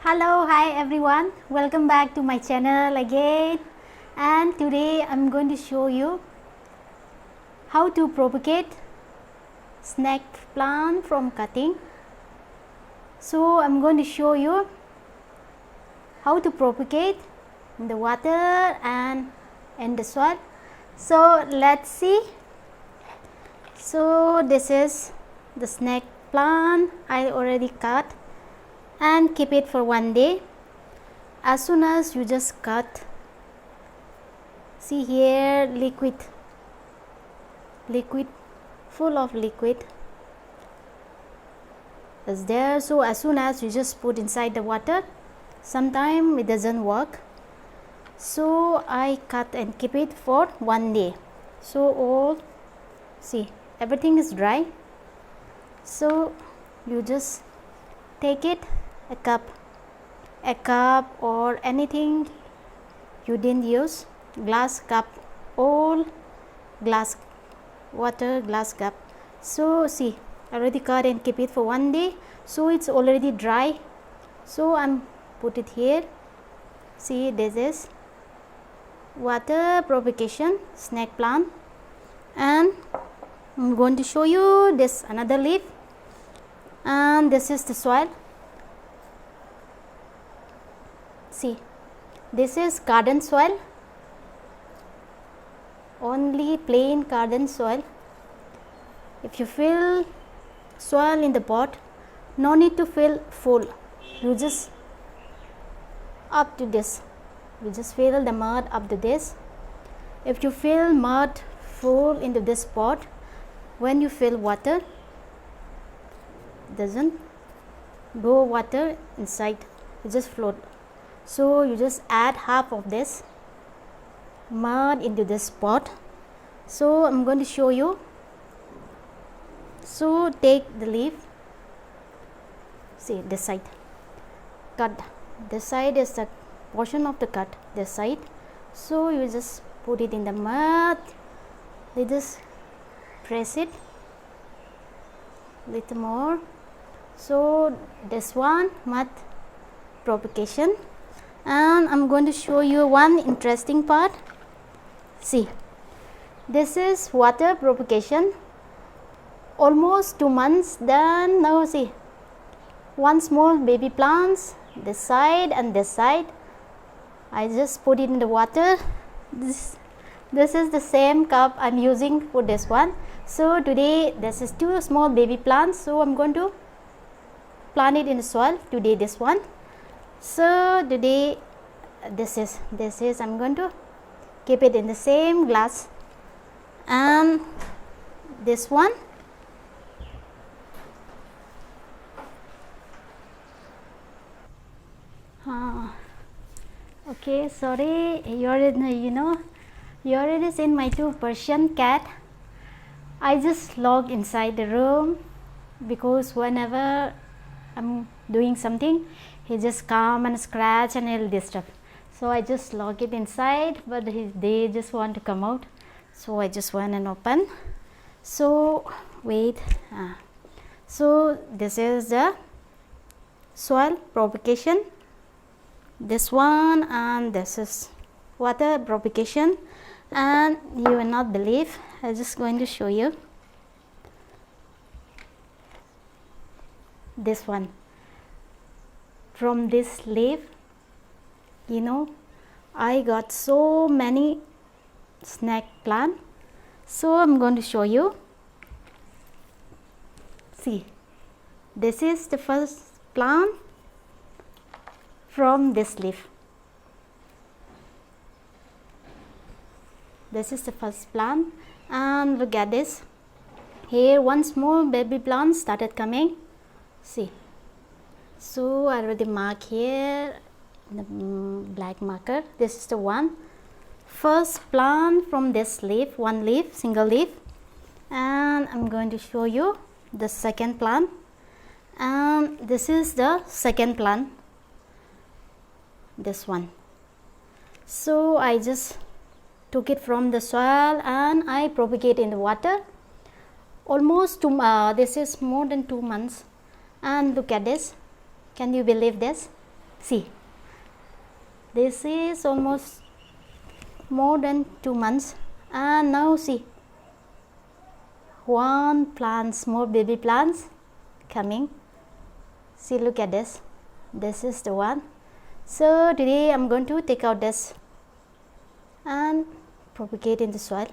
Hello, hi everyone, welcome back to my channel again, and today I'm going to show you how to propagate snake plant from cutting. So I'm going to show you how to propagate in the water and in the soil. So let's see. So this is the snake plant I already cut and keep it for one day. As soon as you just cut, see here liquid, full of liquid is there. So as soon as you just put inside the water, sometimes it doesn't work. So I cut and keep it for one day. So all, see, everything is dry. So you just take it, a cup or anything you didn't use, glass cup, all glass water glass cup. So see, I already cut and keep it for one day, so it's already dry. So I'm put it here. See, this is water propagation snake plant, and I'm going to show you this another leaf, and this is the soil. See, this is garden soil, only plain garden soil. If you fill soil in the pot, no need to fill full, you just up to this, you just fill the mud up to this. If you fill mud full into this pot, when you fill water, doesn't go water inside, it just float. So you just add half of this mud into this pot. So I'm going to show you. So take the leaf, see this side, cut, this side is the portion of the cut, this side. So you just put it in the mud, you just press it little more. So this one mud propagation, and I'm going to show you one interesting part. See, this is water propagation, almost 2 months done. Now see, one small baby plants, this side and this side. I just put it in the water. This is the same cup I'm using for this one. So today this is 2 small baby plants, so I'm going to plant it in the soil today, this one. So today this is I'm going to keep it in the same glass, and this one okay, sorry, you already seen my 2 Persian cat. I just locked inside the room because whenever I'm doing something, he just come and scratch and he'll disturb. So I just lock it inside, but they just want to come out. So I just went and open. So wait. So this is the soil propagation, this one, and this is water propagation. And you will not believe, I'm just going to show you this one. From this leaf, I got so many snake plant. So I'm going to show you. See, this is the first plant from this leaf. This is the first plant, and look at this. Here one small baby plant started coming. See, so I already mark here the black marker. This is the one first plant from this leaf, one leaf, single leaf. And I'm going to show you the second plant, and this is the second plant, this one. So I just took it from the soil and I propagate in the water, almost this is more than 2 months. And look at this, can you believe this? See, this is almost more than 2 months, and now see, one plants, more baby plants coming. See, look at this. This is the one. So today I'm going to take out this and propagate in the soil.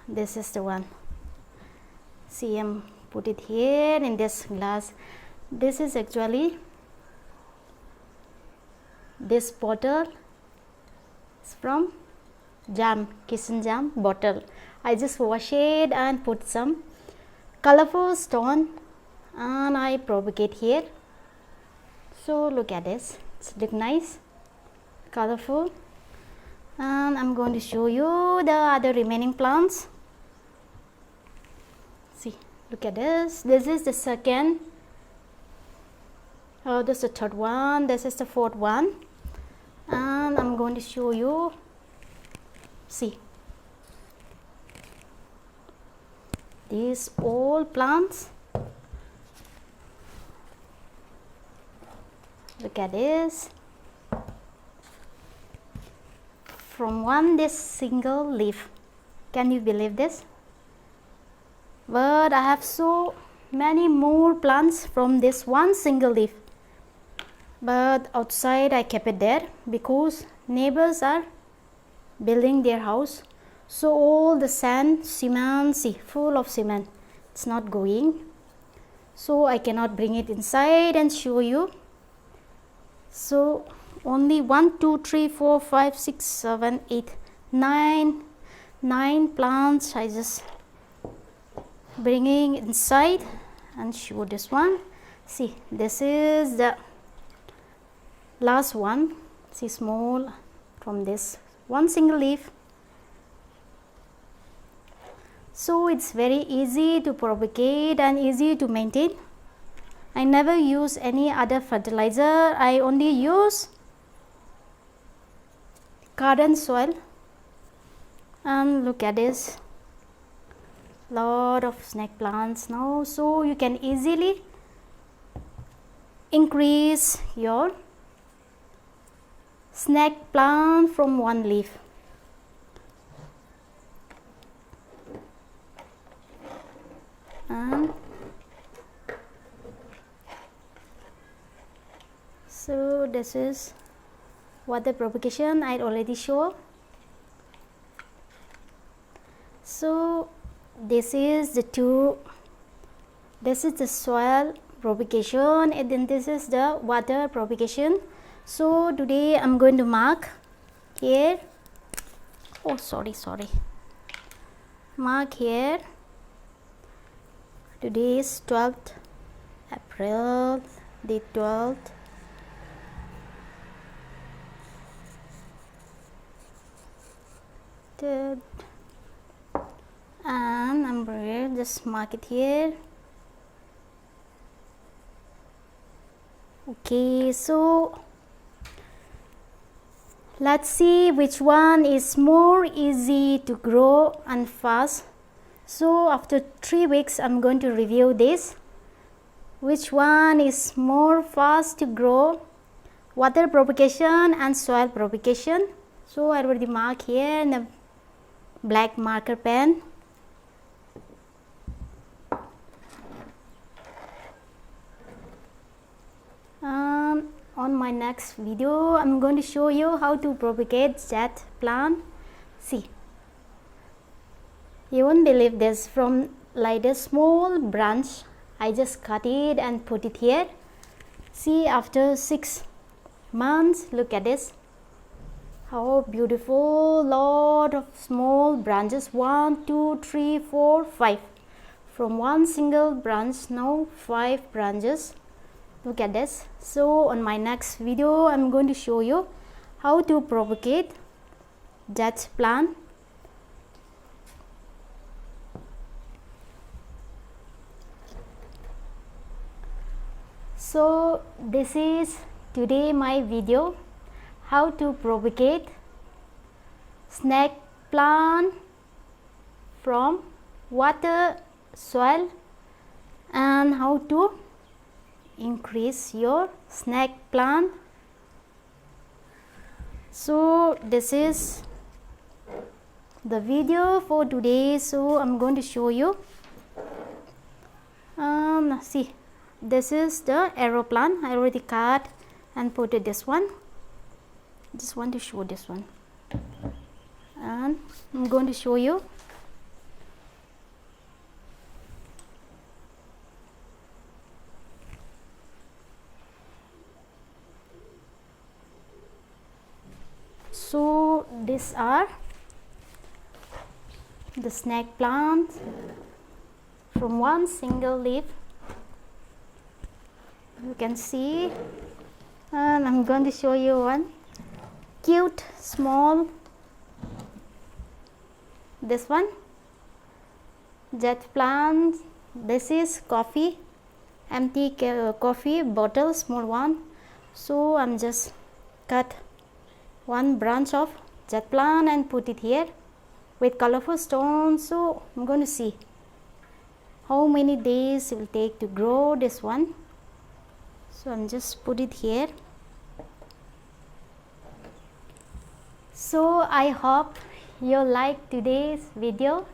This is the one. See, I'm put it here in this glass. This is actually this bottle is from jam, kitchen jam bottle. I just wash it and put some colorful stone and I propagate here. So look at this, it's look nice, colorful, and I'm going to show you the other remaining plants. See, look at this. This is the second. Oh, this is the third one. This is the fourth one, and I'm going to show you. See, these all plants. Look at this. From this single leaf. Can you believe this? But I have so many more plants from this one single leaf. But outside I kept it there because neighbors are building their house. So all the sand, cement, see, full of cement. It's not going. So I cannot bring it inside and show you. So only 1, 2, 3, 4, 5, 6, 7, 8, 9 plants I just bringing inside and show this one. See, this is the last one. See, small from this one single leaf. So it's very easy to propagate and easy to maintain. I never use any other fertilizer. I only use garden soil. And look at this, lot of snake plants now. So you can easily increase your snake plant from one leaf. And so this is water propagation I already showed. So this is the soil propagation and then this is the water propagation. So today I'm going to mark here. Oh, sorry. Mark here. Today is 12th April, the 12th. And I'm going to just mark it here. Okay, so let's see which one is more easy to grow and fast. So after 3 weeks I'm going to review this, which one is more fast to grow, water propagation and soil propagation. So I already mark here in a black marker pen. On my next video I'm going to show you how to propagate that plant. See, you won't believe this, from like a small branch I just cut it and put it here. See, after 6 months, look at this, how beautiful, lot of small branches, 1, 2, 3, 4, 5 from one single branch, now 5 branches. Look at this. So on my next video I'm going to show you how to propagate that plant. So this is today my video, how to propagate snake plant from water, soil, and how to increase your snake plant. So this is the video for today. So I'm going to show you. See, this is the arrow plant. I already cut and put it this one. Just want to show this one, and I'm going to show you. So these are the snake plants from one single leaf. You can see, and I'm going to show you one cute small, this one jet plant. This is coffee, empty coffee bottle, small one. So I'm just cut one branch of jet plant and put it here with colorful stones. So I'm going to see how many days it will take to grow this one. So I'm just put it here. So I hope you like today's video.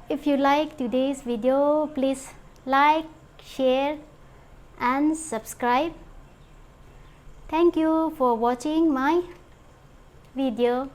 If you like today's video, please like, share and subscribe. Thank you for watching my video.